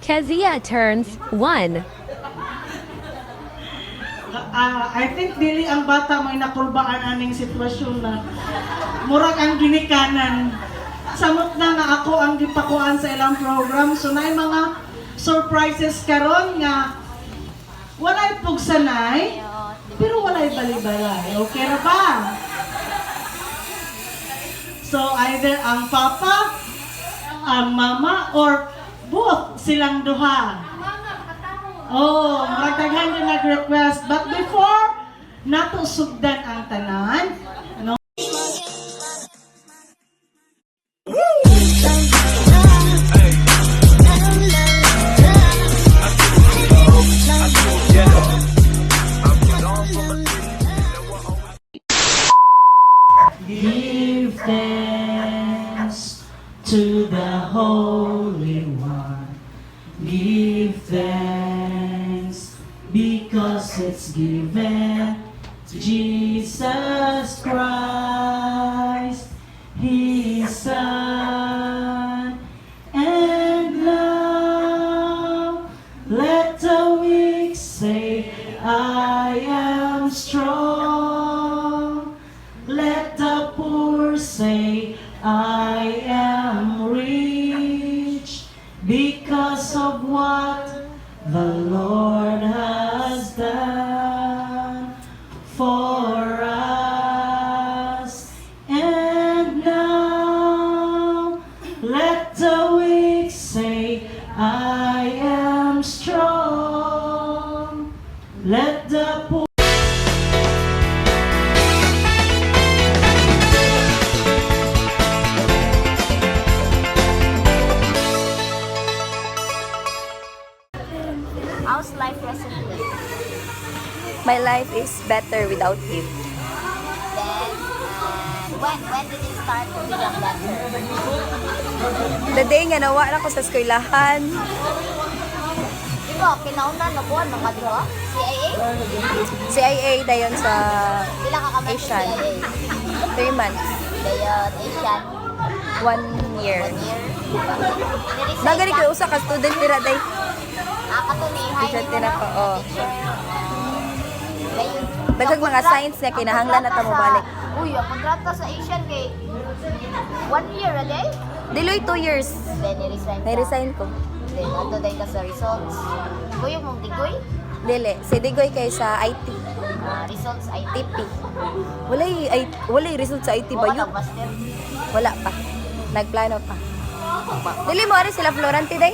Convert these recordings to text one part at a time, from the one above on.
Kezia turns 1. I think dili ang bata may nakulbaan aning sitwasyon na murag ang ginikanan. Samot na nga ako ang gipakuan sa ilang program. So naay mga surprises karon nga walay pugsanay pero walay balibalay. Okay ra ba? So either ang papa, ang mama, or both silang duha. Oh, magdaghan din nag-request. But before nato sugdan ang tanan, ano? Give thanks to the Holy One. Give thanks because it's given to Jesus Christ, His Son. And now let the weak say, I am strong. Let the poor say, I am rich because of what the Lord has done for us. And now let the weak say, I am strong. Let the poor How's life recently? My life is better without him. Then, when did it start to become better? The day nga nawa na ko sa eskwelahan, Di ba, kinauna na buwan mga di ba? CIA? CIA dayon sa Pila ka kamay sa Asian. CIA? 3 months, Dayon, Asian, 1 year. 1 year. Nagari ko usa ka student dira day. Kato ni high Estudyante na ko, oh. Dayon. Daghang mga science nga kinahanglan na ta mo balik. Uy, ang kontrata sa Asian kay 1 year a day? Diloy 2 years. Then, ni-resign ka. Nai-resign ko. Then, ato din ka sa results. Kuyog mong tigoy? Dili, si Digoy kay sa IT, Results ay TP. Walay result sa IT ba yun? Master. Wala pa. Nagplano pa. Dili mo ari sila Florante day?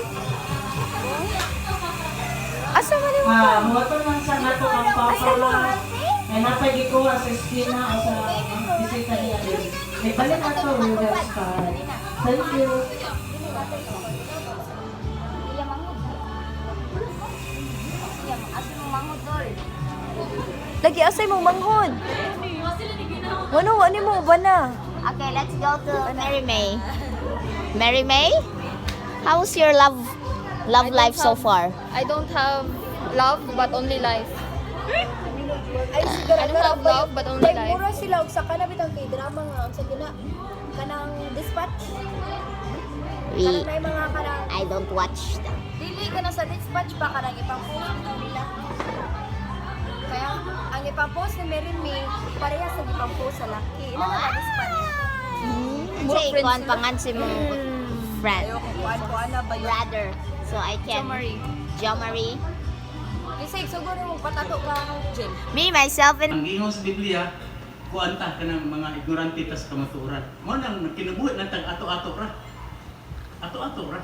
Asa man mo ka? Muwato man sa nato ang papalas. Ay napagikuha sa esquina o sa bisita niya din. Ay balik na to, William Star. Thank you. Iya mangod. Iya, asin mo mangod tol. Lagi asay mo manghod. Wano mo ba na? Okay, let's go to Mary May. Mary May, how's your love life so far? I don't have love but only life. Ay siguro I don't have love but only life. mura sila og sa kanabit ang K-drama nga sa gina kanang dispatch. Kanang may mga kanang I don't watch them. dili ka na sa dispatch pa kanang ipang-post nila. Kaya ang ipang-post ni Merin May pareha sa ipang-post sa laki. Ina na dispatch. Kasi ikuan pangan si mong friend. Ayoko kuan na ba yun? Brother. So I can... Jomari. Jomari. Kasi siguro mo patato ka Jim. Me, myself, and... Ang ingon sa Biblia, kuanta ka ng mga ignorante tas kamaturan. Mo nang kinabuhi ng tag ato-ato ra. Ato-ato ra.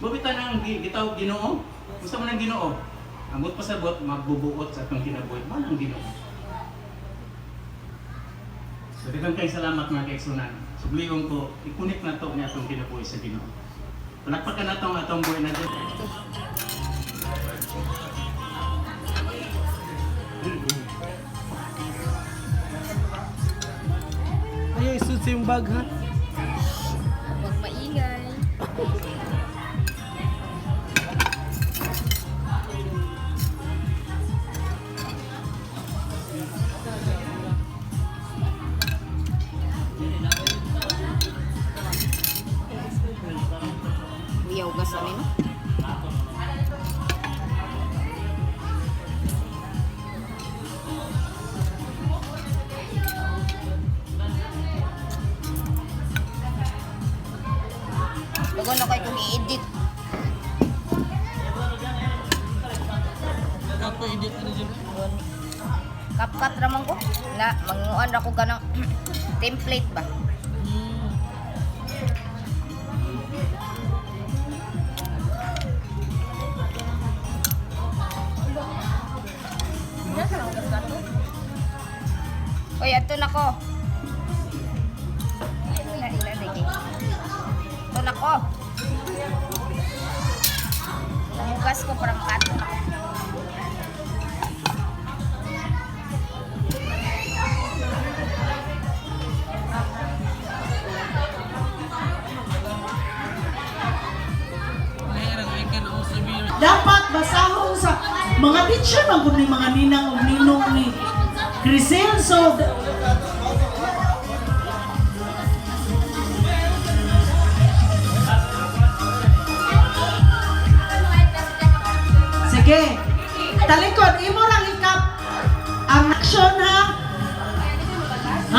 Bubita nang gitaw Ginoo. Gusto mo nang Ginoo. Amot pasabot magbubuot sa atong kinabuhi. Mo nang Ginoo. So daghang kay salamat mga kaigsunan. Subligon ko i-connect na to niya atong kinabuhi sa Ginoo. Palakpakan nato ang atong buhay na Dios. Ay, isut sa yung bag ha. Huwag maingay. Uyaw ka sa amin. Kapkat raman ko. Na, manguan ako ka ng template ba? Uy, ato na ko. Ito na ko. Namugas ko para makato na ko. Dapat basahon sa mga teacher magud ni mga ninang ug ninong ni Crisel. So sige, talikod imo lang ikap ang action ha.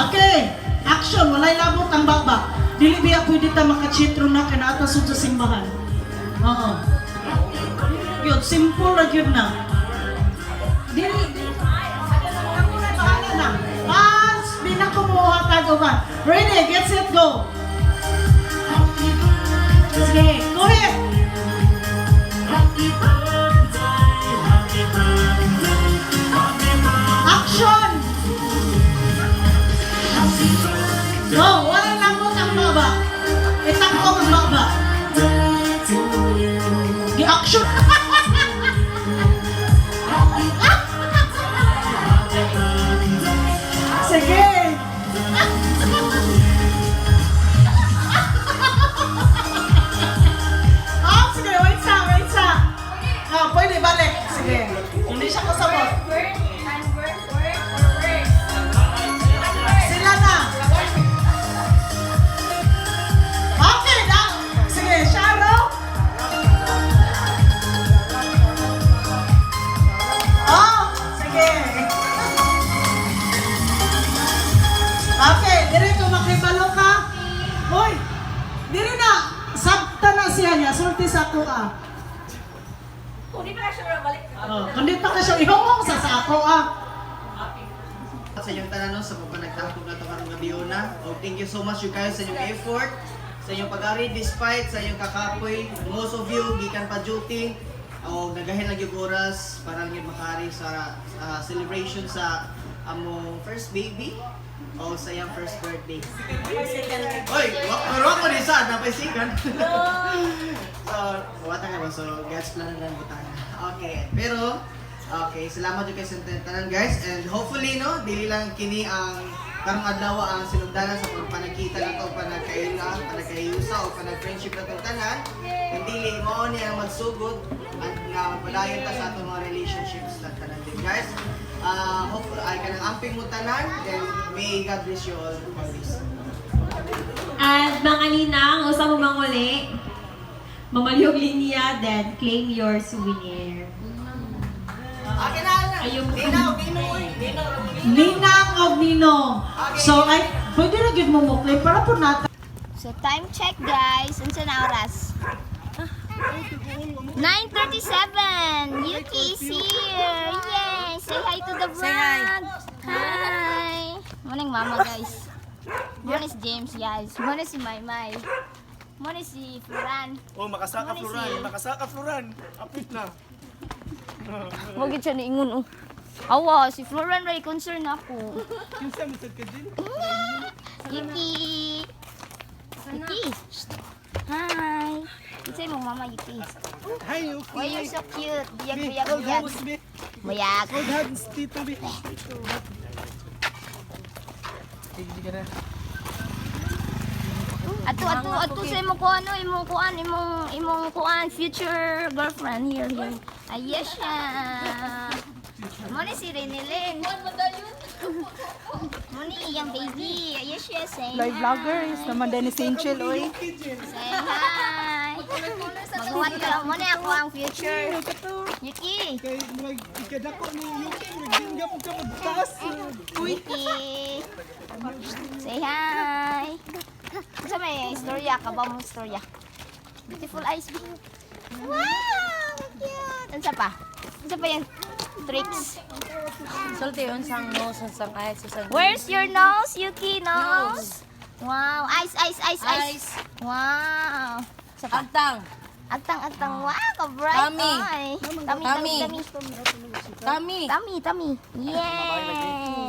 Okay, action walay labot ang baba. Dili biya pwede ta makachitro na kana atas sa simbahan. Oo. Yun, simple na yun na. Dili. Bahala na. Binakumuha tago ba? Ready, get set, go. Sige, go ahead. Action! Go, wala lang mo ang baba. Itangko ang baba. Di-action! Sige! Sige, wait sa. Pwede, balik. Sige. Hindi siya kasabot. Sila na. Okay, na. Sige, Sharo. Sige. Okay, dire ko makibalo ka. Hoy, dire na. Sabta na siya niya. Sulti sa tuwa. Kundi pa ka siya ihongong sa ako Sa inyong tanan sa mga nagtapog na ito karong gabi una. Thank you so much you guys sa inyong effort, sa inyong pag-ari despite sa inyong kakapoy. Most of you gikan pa duty o nagahin lang yung oras para lang yung makari sa celebration sa among first baby o sa iyang first birthday. Oy, wala ko ni sa napay sikan. So, wata nga ba? So, God's plan na lang butang. Okay, pero okay, salamat yung kayo sa tanan guys, and hopefully no, dili lang kini ang karong adlaw ang sinugdanan sa pagpanakita na to, panagkayusa o panag-friendship na itong tanan, kung dili mo ni ang magsugod at nga magpadayon ta sa atong mga relationships na tanan din guys. Hopefully ay kanang amping mo tanan, and may God bless you all always. At mga ninang, usa mo manguli, mamaliyog linya, then claim your souvenir. Akin na lang. Ninang Ninang o Ninong. So, ay, pwede na gid mo mukli para po natin. So time check guys. Unsa na oras? 9:37. Yuki is here. Yay! Say hi to the vlog. Hi. Morning mama guys. Morning si James guys. Morning si Maymay. Morning si Floran. Oh, makasaka Morning Floran. si- Makasaka Floran. Apit na. Wag gid siya niingon oh. Awa, si Floran ray concern ako. Kinsa mo sad ka din? Yuki. Yuki. Hi. Say mo mama Yuki. Hi, Yuki. Why you're so cute? Biyag Be, biyag hold biyag. hands, be. Biyag. Hold hands, Tito, be. Hindi ka na. Ato sa imong kuan no, imong kuan future girlfriend here. Ayes siya. Moni si Renilyn. Moni iyang baby. Ayes siya say. Live vloggers naman din ni Sinchel, oy. Say hi. Maghuwat ka mo na ako ang future. Yuki. Kay murag ikadako ni Yuki, nagdingga po ka magbukas. Yuki. Say hi. Sa may istorya ka ba mo istorya? Beautiful eyes. Wow, cute. Unsa pa? Unsa pa yan? tricks. Sulti unsang nose unsang eyes unsang. Where's your nose, Yuki? Nose? Wow. Eyes. Wow. Sa Agtang. Agtang. Wow, ka-bright. Tummy. Ay. Tummy. Tummy. Tummy. Yay!